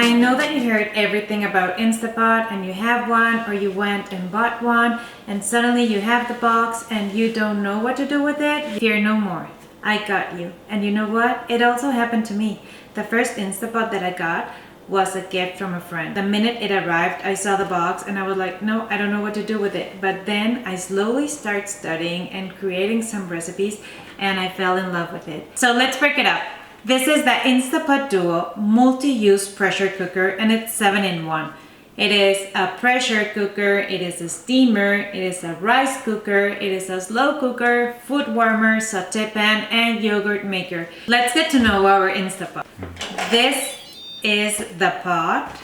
I know that you heard everything about Instapot and you have one or you went and bought one and suddenly you have the box and you don't know what to do with it. Fear no more. I got you. And you know what? It also happened to me. The first Instapot that I got was a gift from a friend. The minute it arrived, I saw the box and I was like, no, I don't know what to do with it. But then I slowly started studying and creating some recipes and I fell in love with it. So let's break it up. This is the Instapot Duo multi-use pressure cooker and it's 7-in-1. It is a pressure cooker, it is a steamer, it is a rice cooker, it is a slow cooker, food warmer, sauté pan, and yogurt maker. Let's get to know our Instapot. This is the pot.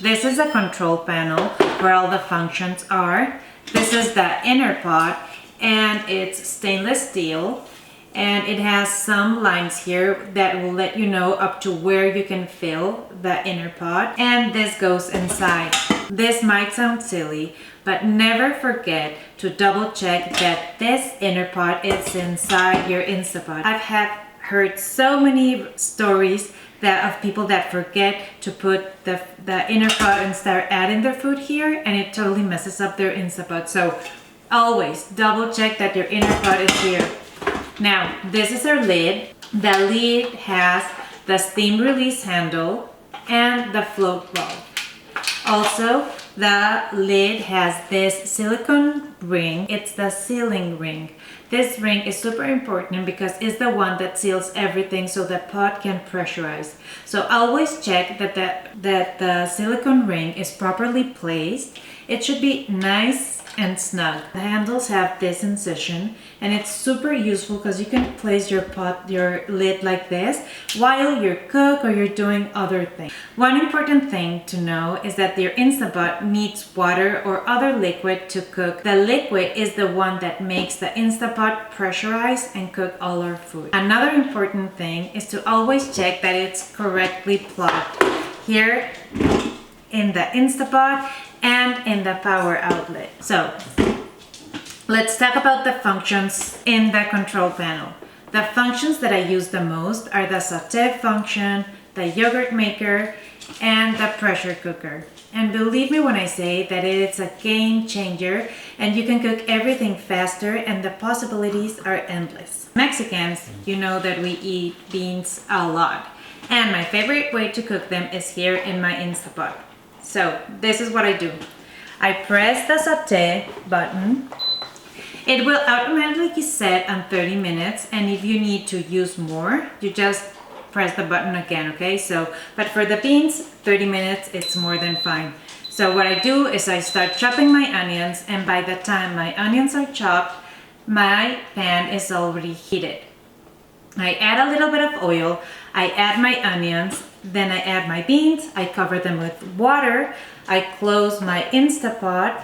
This is a control panel where all the functions are. This is the inner pot and it's stainless steel. And it has some lines here that will let you know up to where you can fill the inner pot. And this goes inside. This might sound silly, but never forget to double check that this inner pot is inside your Instapot. I've heard so many stories of people that forget to put the inner pot and start adding their food here, and it totally messes up their Instapot. So always double check that your inner pot is here. Now, this is our lid. The lid has the steam release handle and the float valve. Also, the lid has this silicone ring. It's the sealing ring. This ring is super important because it's the one that seals everything so the pot can pressurize. So always check that the silicone ring is properly placed. It should be nice and snug. The handles have this incision and it's super useful because you can place your lid like this while you cook or you're doing other things. One important thing to know is that your Instapot needs water or other liquid to cook. The liquid is the one that makes the Instapot pressurize and cook all our food. Another important thing is to always check that it's correctly plugged here in the Instapot and in the power outlet. So let's talk about the functions in the control panel. The functions that I use the most are the sauté function, the yogurt maker, and the pressure cooker. And believe me when I say that it's a game changer and you can cook everything faster and the possibilities are endless. Mexicans, you know that we eat beans a lot. And my favorite way to cook them is here in my Instapot. So this is what I do. I press the sauté button. It will automatically set on 30 minutes and if you need to use more, you just press the button again, okay? But for the beans, 30 minutes, it's more than fine. So what I do is I start chopping my onions and by the time my onions are chopped, my pan is already heated. I add a little bit of oil, I add my onions, then I add my beans, I cover them with water, I close my Instapot,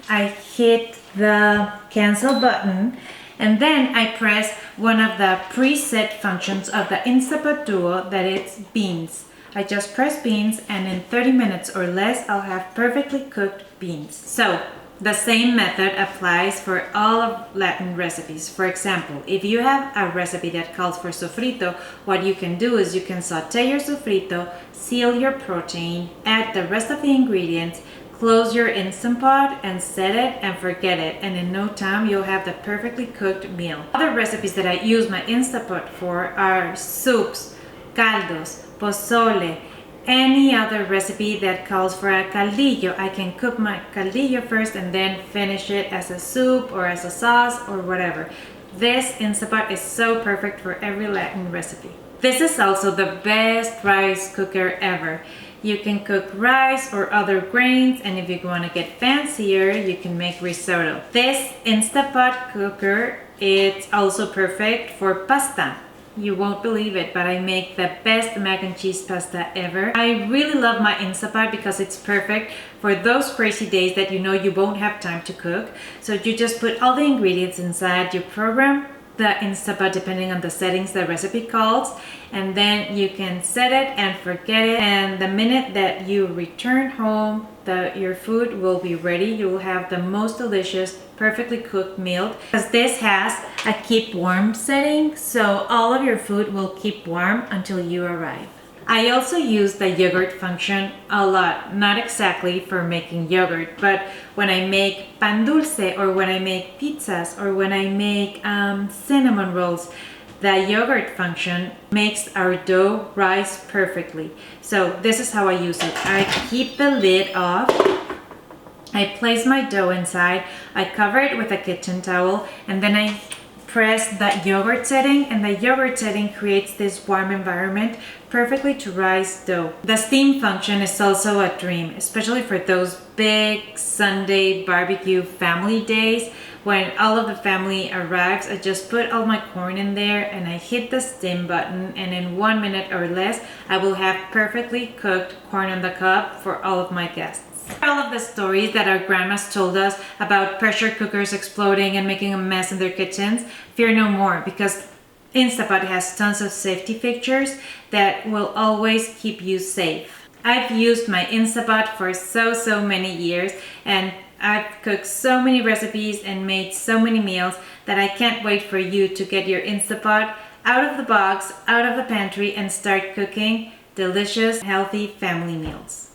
I hit the cancel button, and then I press one of the preset functions of the Instapot Duo that it's beans. I just press beans and in 30 minutes or less I'll have perfectly cooked beans. So the same method applies for all of Latin recipes. For example, if you have a recipe that calls for sofrito, what you can do is you can saute your sofrito, seal your protein, add the rest of the ingredients, close your Instant Pot and set it and forget it. And in no time, you'll have the perfectly cooked meal. Other recipes that I use my Instant Pot for are soups, caldos, pozole, any other recipe that calls for a caldillo. I can cook my caldillo first and then finish it as a soup or as a sauce or whatever. This Instapot is so perfect for every Latin recipe. This is also the best rice cooker ever. You can cook rice or other grains, and if you want to get fancier, you can make risotto. This Instapot cooker, it's also perfect for pasta. You won't believe it, but I make the best mac and cheese pasta ever. I really love my Instapot because it's perfect for those crazy days that you know you won't have time to cook. So you just put all the ingredients inside, you program the Instapot depending on the settings the recipe calls, and then you can set it and forget it, and the minute that you return home, your food will be ready. You will have the most delicious, perfectly cooked meal, because this has a keep warm setting, so all of your food will keep warm until you arrive. I also use the yogurt function a lot, not exactly for making yogurt, but when I make pan dulce or when I make pizzas or when I make cinnamon rolls, the yogurt function makes our dough rise perfectly. So this is how I use it. I keep the lid off. I place my dough inside, I cover it with a kitchen towel, and then I press that yogurt setting, and the yogurt setting creates this warm environment perfectly to rise dough. The steam function is also a dream, especially for those big Sunday barbecue family days. When all of the family arrives, I just put all my corn in there and I hit the steam button, and in 1 minute or less, I will have perfectly cooked corn on the cob for all of my guests. All of the stories that our grandmas told us about pressure cookers exploding and making a mess in their kitchens, fear no more, because Instapot has tons of safety features that will always keep you safe. I've used my Instapot for so many years, and I've cooked so many recipes and made so many meals that I can't wait for you to get your Instapot out of the box, out of the pantry, and start cooking delicious, healthy family meals.